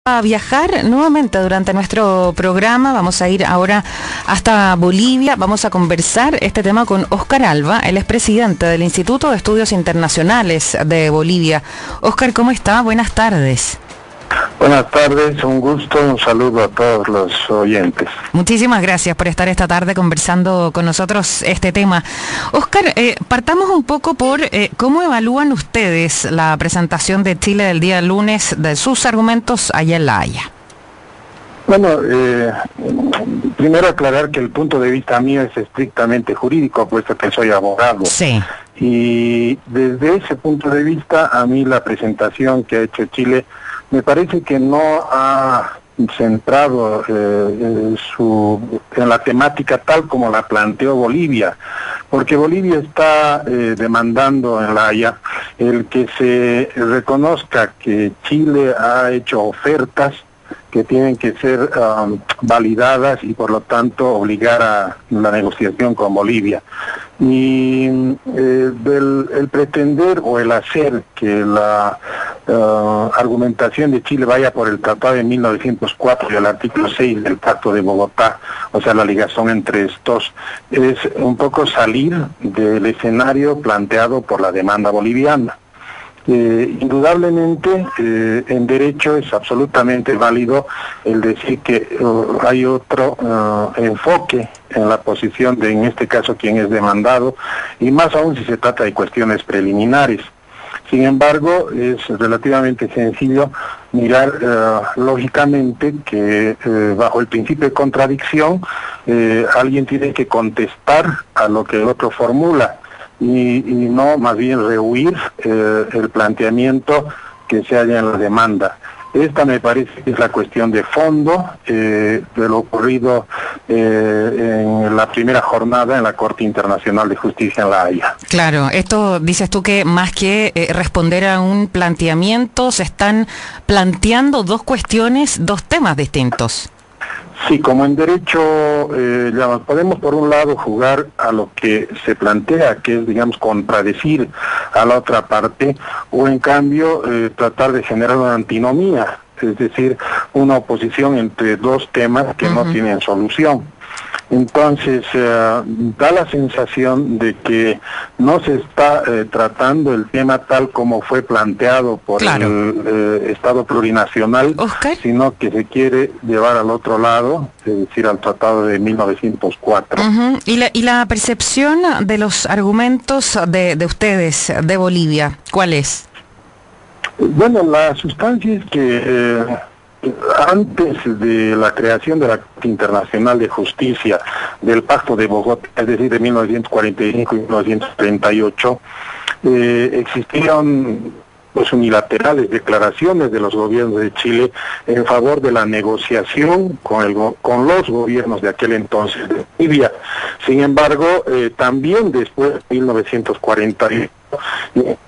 A viajar nuevamente durante nuestro programa. Vamos a ir ahora hasta Bolivia. Vamos a conversar este tema con Óscar Alba. Él es presidente del Instituto de Estudios Internacionales de Bolivia. Óscar, ¿cómo está? Buenas tardes. Buenas tardes, un gusto, un saludo a todos los oyentes. Muchísimas gracias por estar esta tarde conversando con nosotros este tema. Óscar, partamos un poco por cómo evalúan ustedes la presentación de Chile del día lunes de sus argumentos allá en La Haya. Bueno, primero aclarar que el punto de vista mío es estrictamente jurídico, puesto que soy abogado. Sí. Y desde ese punto de vista, a mí la presentación que ha hecho Chile me parece que no ha centrado en la temática tal como la planteó Bolivia, porque Bolivia está demandando en La Haya el que se reconozca que Chile ha hecho ofertas que tienen que ser validadas y por lo tanto obligar a la negociación con Bolivia. Y el pretender o el hacer que la argumentación de Chile vaya por el Tratado de 1904 y el artículo 6 del Pacto de Bogotá, o sea, la ligación entre estos, es un poco salir del escenario planteado por la demanda boliviana. Indudablemente en derecho es absolutamente válido el decir que hay otro enfoque en la posición de, en este caso, quien es demandado, y más aún si se trata de cuestiones preliminares. Sin embargo, es relativamente sencillo mirar lógicamente que bajo el principio de contradicción alguien tiene que contestar a lo que el otro formula. Y no más bien rehuir el planteamiento que se halla en la demanda. Esta me parece que es la cuestión de fondo de lo ocurrido en la primera jornada en la Corte Internacional de Justicia en La Haya. Claro, esto dices tú que más que responder a un planteamiento, se están planteando dos cuestiones, dos temas distintos. Sí, como en derecho podemos por un lado jugar a lo que se plantea, que es, digamos, contradecir a la otra parte, o en cambio tratar de generar una antinomía, es decir, una oposición entre dos temas que no tienen solución. Entonces, da la sensación de que no se está tratando el tema tal como fue planteado por el Estado plurinacional, Óscar, sino que se quiere llevar al otro lado, es decir, al Tratado de 1904. ¿Y la percepción de los argumentos de ustedes, de Bolivia, cuál es? Bueno, la sustancia es que antes de la creación de la Corte Internacional de Justicia, del Pacto de Bogotá, es decir, de 1945 y 1938, existieron unilaterales declaraciones de los gobiernos de Chile en favor de la negociación con los gobiernos de aquel entonces de Bolivia. Sin embargo, también después de 1948,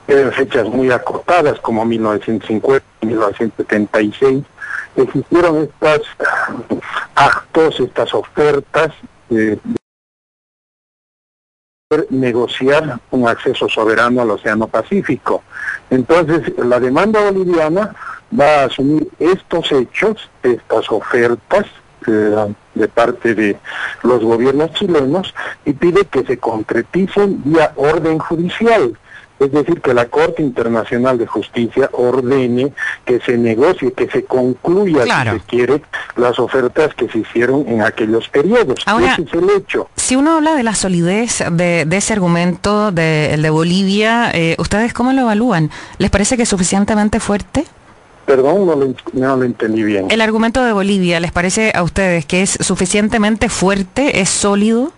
en fechas muy acotadas como 1950 y 1976, existieron estos actos, estas ofertas de negociar un acceso soberano al Océano Pacífico. Entonces, la demanda boliviana va a asumir estos hechos, estas ofertas de parte de los gobiernos chilenos, y pide que se concreticen vía orden judicial. Es decir, que la Corte Internacional de Justicia ordene que se negocie, que se concluya, si se quiere, las ofertas que se hicieron en aquellos periodos. Ahora, ese es el hecho. Si uno habla de la solidez de ese argumento, el de Bolivia, ¿ustedes cómo lo evalúan? ¿Les parece que es suficientemente fuerte? Perdón, no lo entendí bien. ¿El argumento de Bolivia les parece a ustedes que es suficientemente fuerte, es sólido?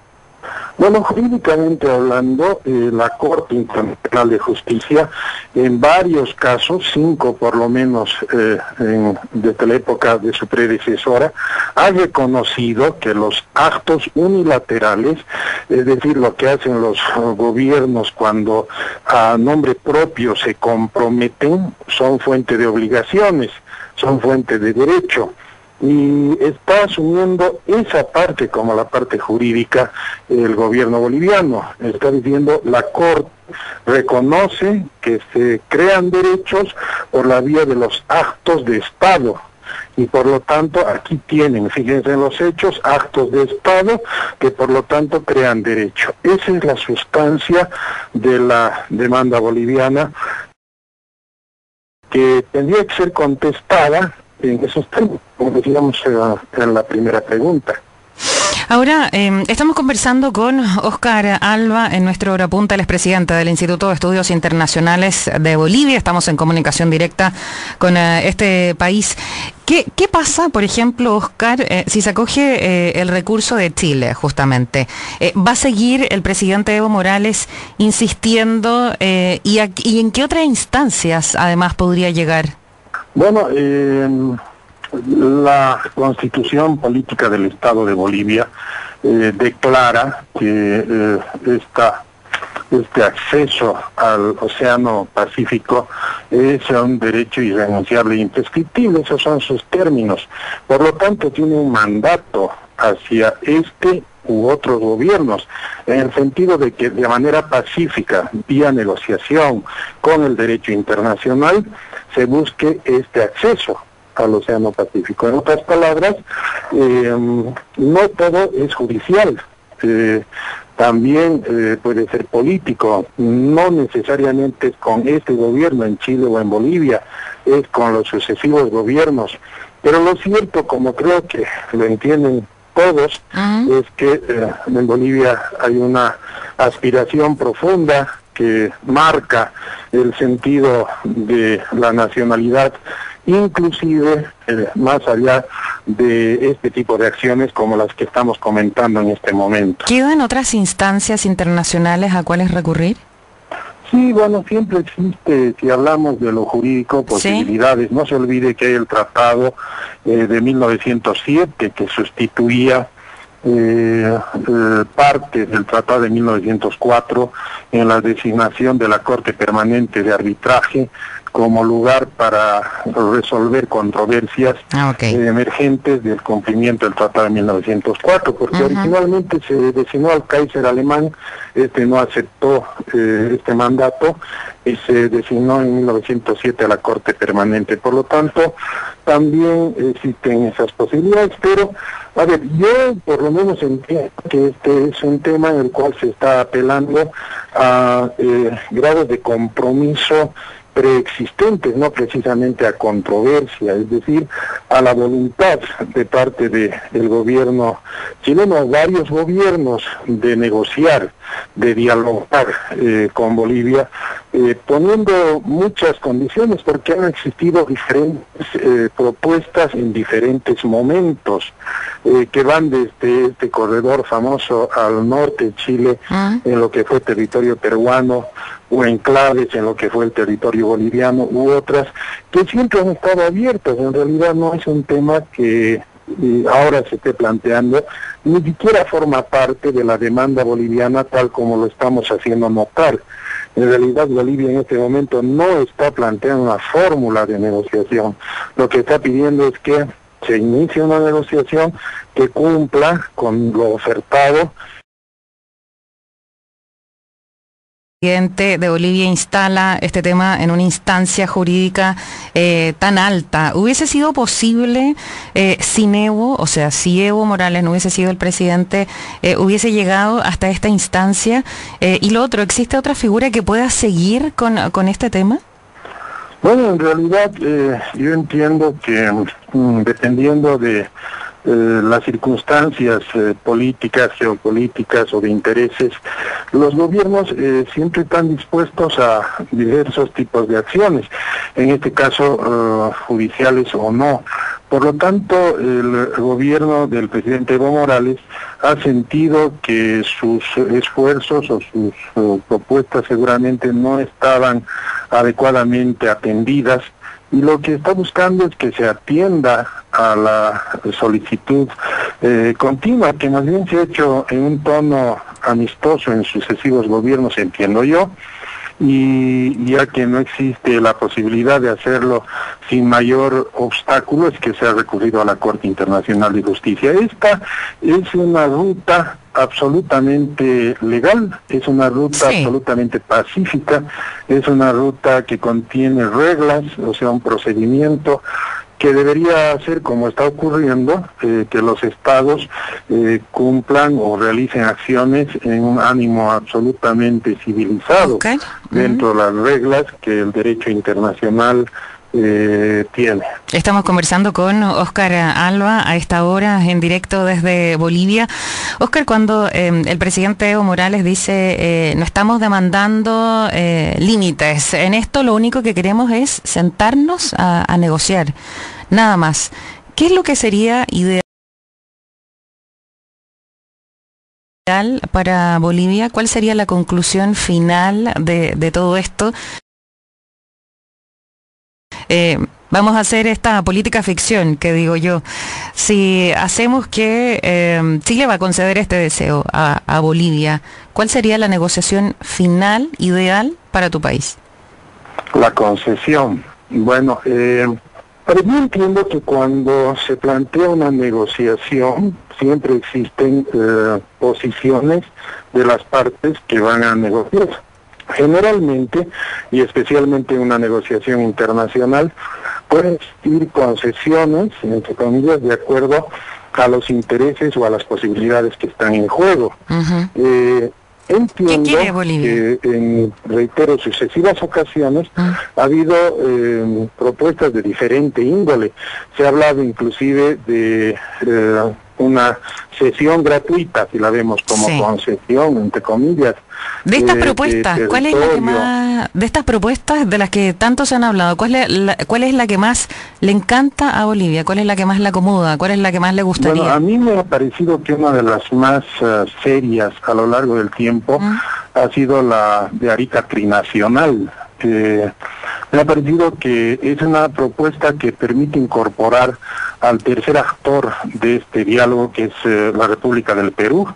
Bueno, jurídicamente hablando, la Corte Internacional de Justicia, en varios casos, 5 por lo menos desde la época de su predecesora, ha reconocido que los actos unilaterales, es decir, lo que hacen los gobiernos cuando a nombre propio se comprometen, son fuente de obligaciones, son fuente de derecho. Y está asumiendo esa parte como la parte jurídica el gobierno boliviano. Está diciendo la Corte reconoce que se crean derechos por la vía de los actos de Estado. y por lo tanto aquí tienen, fíjense en los hechos, actos de Estado que por lo tanto crean derecho. Esa es la sustancia de la demanda boliviana, que tendría que ser contestada en esos términos, como decíamos en la primera pregunta. Ahora, estamos conversando con Óscar Alba, en nuestro hora punta, él es presidente del Instituto de Estudios Internacionales de Bolivia. Estamos en comunicación directa con este país. ¿Qué pasa, por ejemplo, Óscar, si se acoge el recurso de Chile, justamente? ¿Va a seguir el presidente Evo Morales insistiendo y en qué otras instancias, además, podría llegar? Bueno, la Constitución Política del Estado de Bolivia declara que este acceso al Océano Pacífico es un derecho irrenunciable e imprescriptible, esos son sus términos. Por lo tanto, tiene un mandato hacia este u otros gobiernos, en el sentido de que de manera pacífica, vía negociación con el derecho internacional, se busque este acceso al Océano Pacífico. En otras palabras, no todo es judicial, también puede ser político, no necesariamente es con este gobierno en Chile o en Bolivia, es con los sucesivos gobiernos. Pero lo cierto, como creo que lo entienden todos, es que en Bolivia hay una aspiración profunda que marca el sentido de la nacionalidad, inclusive más allá de este tipo de acciones como las que estamos comentando en este momento. ¿Quedan otras instancias internacionales a cuáles recurrir? Sí, bueno, siempre existe, si hablamos de lo jurídico, posibilidades. ¿Sí? No se olvide que hay el tratado de 1907 que sustituía parte del tratado de 1904 en la designación de la Corte Permanente de Arbitraje como lugar para resolver controversias emergentes del cumplimiento del Tratado de 1904, porque originalmente se designó al Kaiser alemán, este no aceptó este mandato y se designó en 1907 a la Corte Permanente. Por lo tanto, también existen esas posibilidades, pero, a ver, yo por lo menos entiendo que este es un tema en el cual se está apelando a grados de compromiso preexistentes, no precisamente a controversia, es decir, a la voluntad de parte del gobierno chileno, varios gobiernos, de negociar, de dialogar con Bolivia, poniendo muchas condiciones, porque han existido diferentes propuestas en diferentes momentos, que van desde este corredor famoso al norte de Chile, en lo que fue territorio peruano, o enclaves en lo que fue el territorio boliviano, u otras, que siempre han estado abiertas. En realidad no es un tema que ahora se esté planteando, ni siquiera forma parte de la demanda boliviana tal como lo estamos haciendo notar. En realidad Bolivia en este momento no está planteando una fórmula de negociación. Lo que está pidiendo es que se inicie una negociación que cumpla con lo ofertado. El presidente de Bolivia instala este tema en una instancia jurídica tan alta. ¿Hubiese sido posible sin Evo, o sea, si Evo Morales no hubiese sido el presidente, hubiese llegado hasta esta instancia? Y lo otro, ¿existe otra figura que pueda seguir con este tema? Bueno, en realidad yo entiendo que dependiendo de las circunstancias políticas, geopolíticas o de intereses, los gobiernos siempre están dispuestos a diversos tipos de acciones, en este caso judiciales o no. Por lo tanto, el gobierno del presidente Evo Morales ha sentido que sus esfuerzos o sus propuestas seguramente no estaban adecuadamente atendidas, y lo que está buscando es que se atienda a la solicitud continua, que más bien se ha hecho en un tono amistoso en sucesivos gobiernos, entiendo yo, y ya que no existe la posibilidad de hacerlo sin mayor obstáculo, es que se ha recurrido a la Corte Internacional de Justicia. Esta es una ruta absolutamente legal, es una ruta absolutamente pacífica, es una ruta que contiene reglas, o sea, un procedimiento que debería ser como está ocurriendo, que los estados cumplan o realicen acciones en un ánimo absolutamente civilizado, dentro de las reglas que el derecho internacional tiene. Estamos conversando con Óscar Alba a esta hora en directo desde Bolivia. Óscar, cuando el presidente Evo Morales dice no estamos demandando límites, en esto lo único que queremos es sentarnos a negociar, nada más. ¿Qué es lo que sería ideal para Bolivia? ¿Cuál sería la conclusión final de todo esto? Vamos a hacer esta política ficción, que digo yo. Si hacemos que Chile va a conceder este deseo a Bolivia, ¿cuál sería la negociación final, ideal para tu país? La concesión. Bueno, pero yo entiendo que cuando se plantea una negociación, siempre existen posiciones de las partes que van a negociar. Generalmente, y especialmente en una negociación internacional, pueden existir concesiones, entre comillas, de acuerdo a los intereses o a las posibilidades que están en juego. Entiendo que en, reitero, sucesivas ocasiones ha habido propuestas de diferente índole. Se ha hablado inclusive de una cesión gratuita, si la vemos como concesión, entre comillas. De estas propuestas, ¿cuál es la que más, de estas propuestas de las que tanto se han hablado, cuál es la que más le encanta a Bolivia? ¿Cuál es la que más le acomoda? ¿Cuál es la que más le gustaría? Bueno, a mí me ha parecido que una de las más serias a lo largo del tiempo ha sido la de Arica Trinacional. Me ha parecido que es una propuesta que permite incorporar al tercer actor de este diálogo, que es la República del Perú.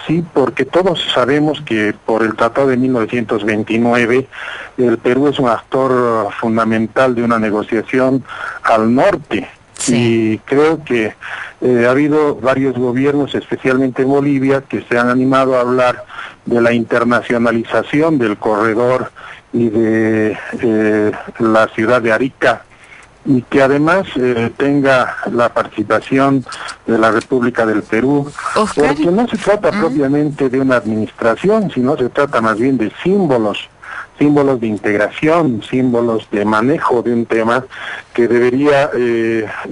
Sí, porque todos sabemos que por el Tratado de 1929 el Perú es un actor fundamental de una negociación al norte. Y creo que ha habido varios gobiernos, especialmente en Bolivia, que se han animado a hablar de la internacionalización del corredor y de la ciudad de Arica, y que además tenga la participación de la República del Perú, porque no se trata propiamente de una administración, sino se trata más bien de símbolos de integración, símbolos de manejo de un tema que debería,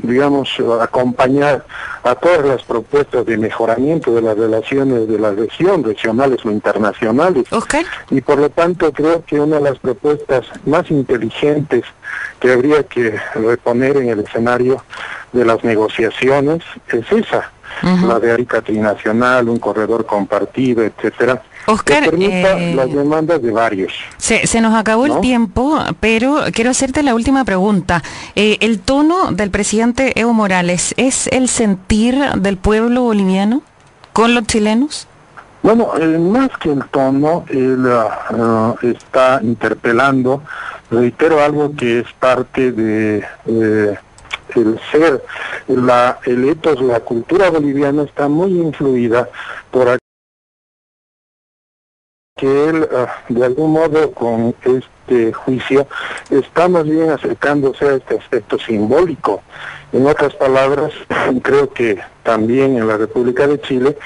digamos, acompañar a todas las propuestas de mejoramiento de las relaciones de la región, regionales o internacionales. Y por lo tanto creo que una de las propuestas más inteligentes que habría que reponer en el escenario de las negociaciones es esa, la de Arica Trinacional, un corredor compartido, etcétera. Óscar, que permita las demandas de varios. Se nos acabó el tiempo, pero quiero hacerte la última pregunta. ¿El tono del presidente Evo Morales es el sentir del pueblo boliviano con los chilenos? Bueno, más que el tono, él está interpelando, reitero, algo que es parte de el ser, el ethos, la cultura boliviana está muy influida por que él, de algún modo, con este juicio, está más bien acercándose a este aspecto simbólico. En otras palabras, creo que también en la República de Chile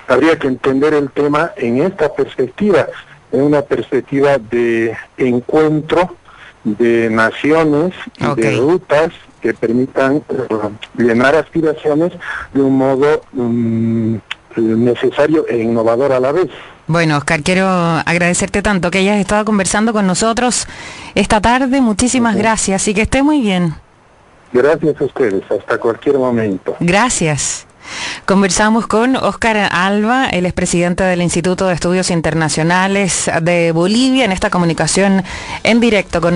habría que entender el tema en esta perspectiva, en una perspectiva de encuentro de naciones y de rutas que permitan llenar aspiraciones de un modo necesario e innovador a la vez. Bueno, Óscar, quiero agradecerte tanto que hayas estado conversando con nosotros esta tarde. Muchísimas gracias y que esté muy bien. Gracias a ustedes, hasta cualquier momento. Gracias. Conversamos con Óscar Alba, el expresidente del Instituto de Estudios Internacionales de Bolivia, en esta comunicación en directo con